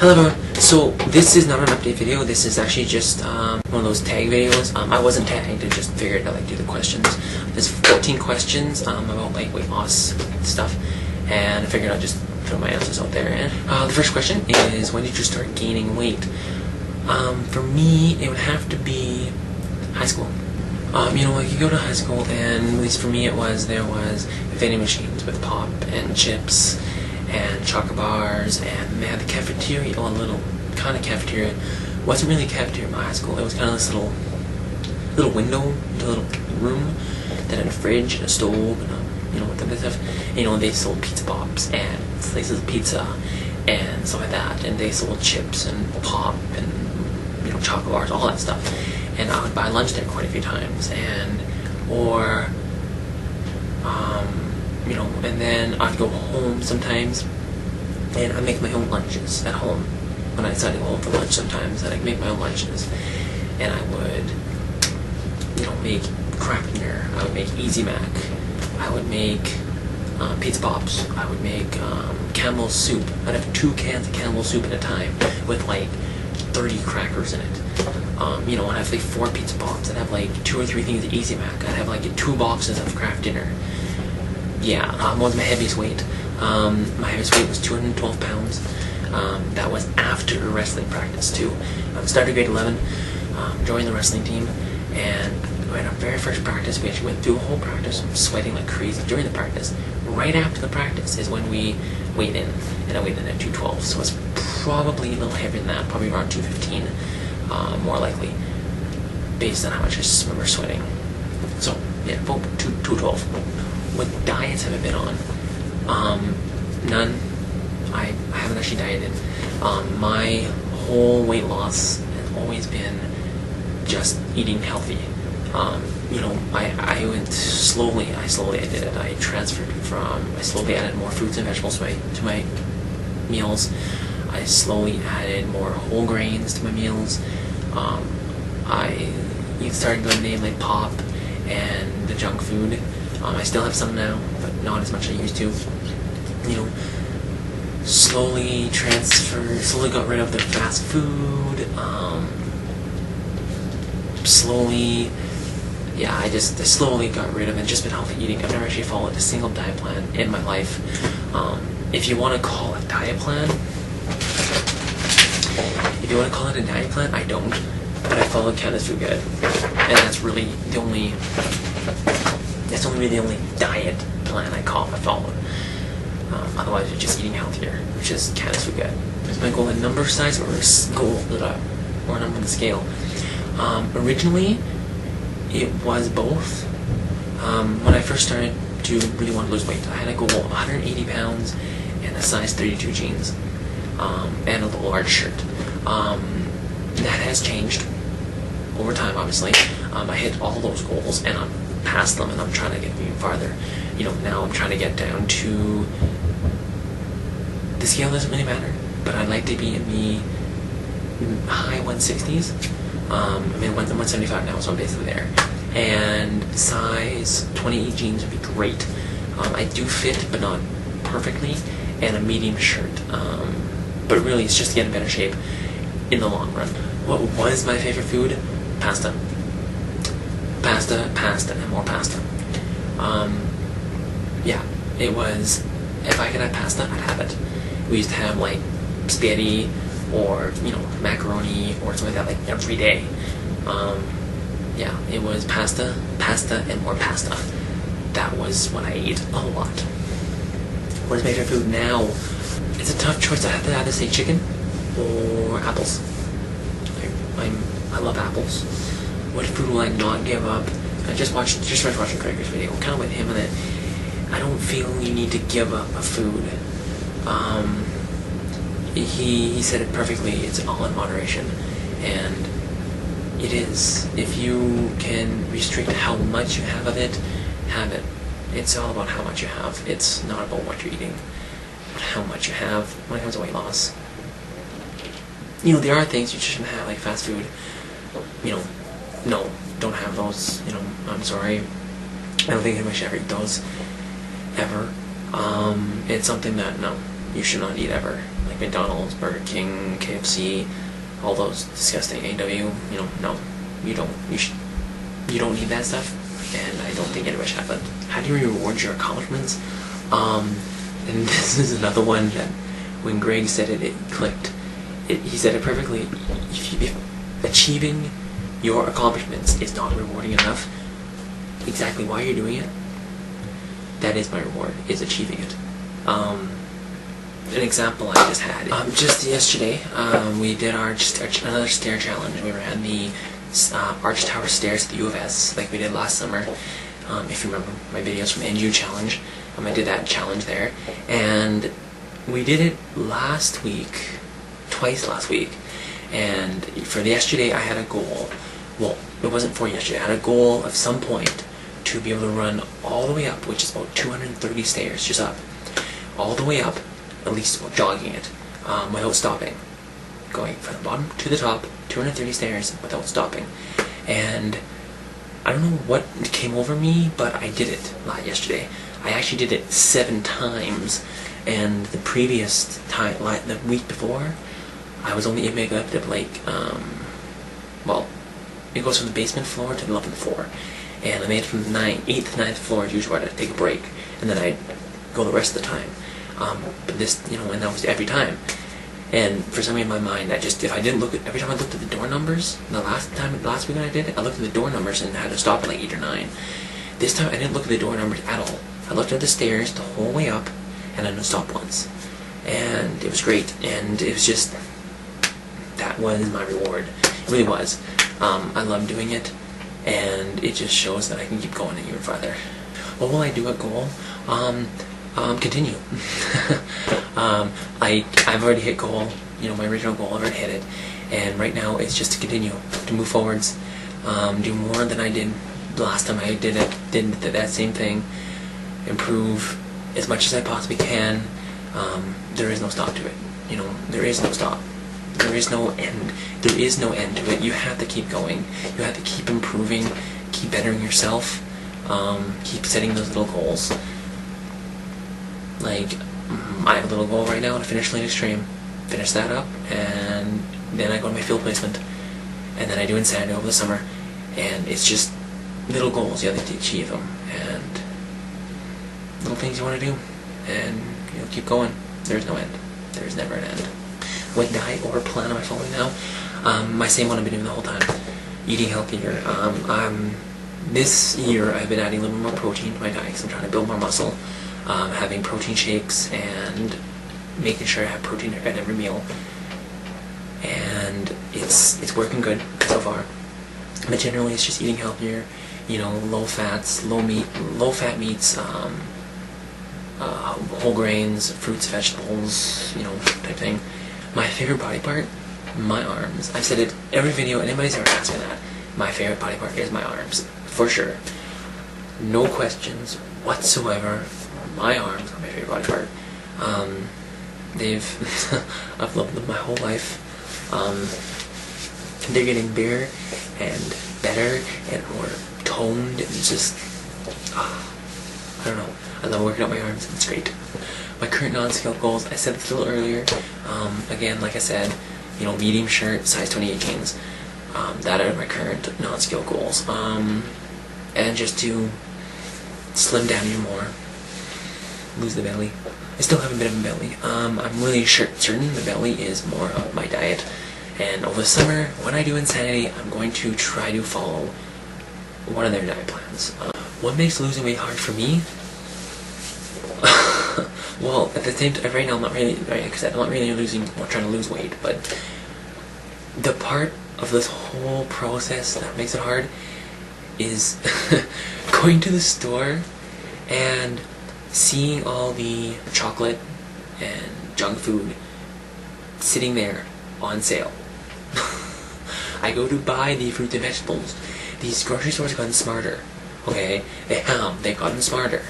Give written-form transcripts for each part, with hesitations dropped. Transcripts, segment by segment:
Hello everyone. So this is not an update video. This is actually just one of those tag videos. I wasn't tagged. I just figured I'd do the questions. There's 14 questions about weight loss stuff, and I figured I'd just throw my answers out there. And the first question is, when did you start gaining weight? For me, it would have to be high school. You go to high school, and at least for me, there was vending machines with pop and chips and chocolate bars, and they had the cafeteria, a little kind of cafeteria. It wasn't really a cafeteria in my high school. It was kind of this little window, a little room that had a fridge and a stove and with the stuff. They sold pizza pops and slices of pizza and stuff like that, and they sold chips and pop and chocolate bars, all that stuff. And I would buy lunch there quite a few times, and then I'd go home sometimes, and I'd make my own lunches at home. When I decided to go home for lunch sometimes, I'd make my own lunches, and I would, make craft dinner, I would make Easy Mac, I would make pizza pops, I would make Campbell's soup. I'd have 2 cans of Campbell's soup at a time with 30 crackers in it. I'd have 4 pizza pops. I'd have 2 or 3 things of Easy Mac. I'd have 2 boxes of craft dinner. Yeah, what was my heaviest weight? My heaviest weight was 212 pounds. That was after wrestling practice too. Started grade 11, joined the wrestling team, and at our very first practice, we actually went through a whole practice, sweating like crazy during the practice. Right after the practice is when we weighed in, and I weighed in at 212, so it's probably a little heavier than that, probably around 215, more likely, based on how much I remember sweating. So, yeah, about 212. What diets have I been on? None. I haven't actually dieted. My whole weight loss has always been just eating healthy. I went slowly. I did it. I slowly added more fruits and vegetables to my meals. I slowly added more whole grains to my meals. I started going to name like pop and the junk food. I still have some now, but not as much as I used to. Slowly got rid of the fast food. I slowly got rid of it. Just been healthy eating. I've never actually followed a single diet plan in my life. If you want to call it a diet plan, I don't. But I follow Canada's Food Guide, and that's really the only diet plan I followed. Otherwise, you're just eating healthier, which is Canada's Food Guide. Is my goal a number size or a goal or a number on the scale? Originally, it was both. When I first started to really want to lose weight, I had a goal of 180 pounds and a size 32 jeans, and a large shirt. That has changed over time, obviously. I hit all those goals, and I'm past them, and I'm trying to get even farther. Now I'm trying to get down to, the scale doesn't really matter, but I'd like to be in the high 160s. I'm 175 now, so I'm basically there. And size 28 jeans would be great. I do fit, but not perfectly, and a medium shirt. But really, it's just to get in better shape in the long run. What was my favorite food? Pasta. Pasta, and more pasta. It was, if I could have pasta, I'd have it. We used to have spaghetti or macaroni or something like that every day. It was pasta, and more pasta. That was what I ate a lot. What is my favorite food now? It's a tough choice. I have to either say chicken or apples. I love apples. What food will I not give up? I just started watching Gregor's video, kind of with him in it. I don't feel you need to give up a food. He said it perfectly. It's all in moderation, and it is. If you can restrict how much you have of it, have it. It's all about how much you have. It's not about what you're eating, but how much you have when it comes to weight loss. There are things you shouldn't have, like fast food. No, don't have those. I'm sorry. I don't think anybody should ever eat those, ever. It's something that, no, you should not eat ever. McDonald's, Burger King, KFC, all those disgusting AW. No, you don't. You don't need that stuff, and I don't think anybody should. But how do you reward your accomplishments? And this is another one that when Greg said it, it clicked. He said it perfectly. If achieving your accomplishments is not rewarding enough, exactly why you're doing it, that is my reward, is achieving it. An example I just had, just yesterday, we did another stair challenge. We ran the Arch Tower stairs at the U of S, like we did last summer. If you remember my videos from NU Challenge, I did that challenge there, and we did it last week, twice last week. And for the yesterday, I had a goal. Well, it wasn't for yesterday. I had a goal of some point to be able to run all the way up, which is about 230 stairs, just up, all the way up, at least jogging it, without stopping, going from the bottom to the top, 230 stairs without stopping. And I don't know what came over me, but I did it yesterday. I actually did it 7 times, and the previous time, like the week before, I was only able to get up to like, well, it goes from the basement floor to the 11th floor, and I made it from the 8th to 9th floor is usually where I'd take a break, and then I'd go the rest of the time. But this, and that was every time. And for some reason in my mind, if I didn't look at, every time I looked at the door numbers, last week when I did it, I looked at the door numbers and had to stop at like 8 or 9. This time I didn't look at the door numbers at all. I looked at the stairs the whole way up, and I didn't stop once. And it was great, and it was just, that was my reward. It really was. I love doing it, and it just shows that I can keep going even farther. What will I do at goal? Continue. I've already hit goal, my original goal, I've already hit it, and right now it's just to continue, to move forwards, do more than I did last time I did that same thing, improve as much as I possibly can. There is no stop to it, there is no stop. There is no end. There is no end to it. You have to keep going. You have to keep improving, keep bettering yourself, keep setting those little goals. Like, I have a little goal right now to finish Lane Extreme, finish that up, and then I go to my field placement, and then I do Insanity over the summer, and it's just little goals. You have to achieve them, and little things you want to do, and keep going. There's no end. There's never an end. What diet or plan am I following now? My same one I've been doing the whole time. Eating healthier. This year I've been adding a little more protein to my diet because I'm trying to build more muscle. Having protein shakes and making sure I have protein at every meal. And it's working good so far. But generally it's just eating healthier, low fats, low fat meats, whole grains, fruits, vegetables, type thing. My favorite body part? My arms. I've said it every video, anybody's ever asked me that. My favorite body part is my arms, for sure. No questions whatsoever. My arms are my favorite body part. I've loved them my whole life. They're getting bigger and better and more toned, and just, I don't know. I love working out my arms. It's great. My current non-scale goals, I said this a little earlier. Again, like I said, medium shirt, size 28 jeans. That are my current non-scale goals. And just to slim down even more, lose the belly. I still have a bit of a belly. I'm really certain the belly is more of my diet. And over the summer, when I do Insanity, I'm going to try to follow one of their diet plans. What makes losing weight hard for me? Well, at the same time, right now I'm not really, like I said, I'm not really trying to lose weight, but the part of this whole process that makes it hard is going to the store and seeing all the chocolate and junk food sitting there on sale. I go to buy the fruits and vegetables. These grocery stores have gotten smarter. Okay, they've gotten smarter.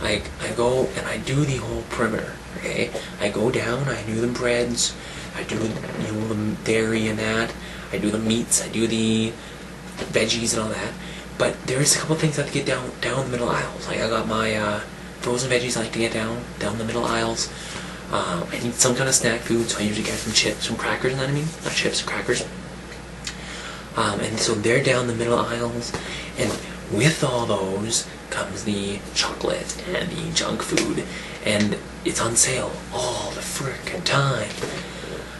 I go and I do the whole perimeter. Okay, I go down, I do the breads, I do the dairy and that, I do the meats, I do the veggies and all that. But there's a couple things I have to get down the middle aisles. Like I got my frozen veggies I like to get down the middle aisles. I need some kind of snack food, so I usually get some chips, some crackers, you know what I mean? Not chips, crackers. And so they're down the middle aisles, and with all those comes the chocolate and the junk food, and it's on sale all the frickin' time.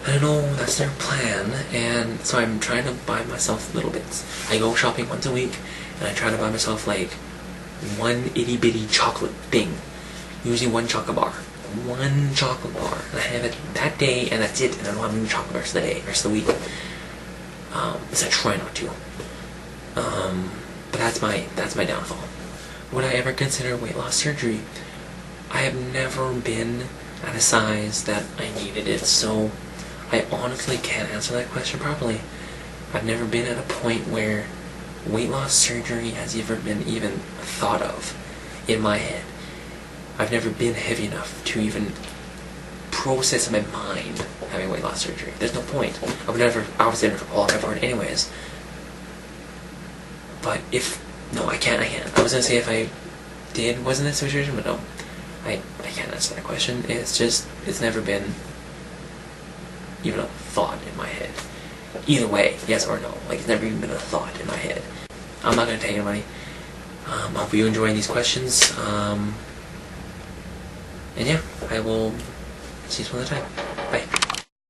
I know that's their plan, and so I'm trying to buy myself little bits. I go shopping once a week, and I try to buy myself like one itty bitty chocolate thing, usually one chocolate bar. One chocolate bar, and I have it that day, and that's it, and I don't have any chocolate the rest of the day, rest of the week. So I try not to. But that's my downfall. Would I ever consider weight loss surgery? I have never been at a size that I needed it, so I honestly can't answer that question properly. I've never been at a point where weight loss surgery has ever been even thought of in my head. I've never been heavy enough to even process in my mind having weight loss surgery. There's no point. I would never, obviously, all I've ever heard anyways. But no, I can't. I was gonna say if I was in this situation, but no, I can't answer that question. It's never been even a thought in my head. Either way, yes or no. Like, it's never even been a thought in my head. I'm not gonna take your money. I hope you're enjoying these questions. And yeah, I will see you some other time. Bye.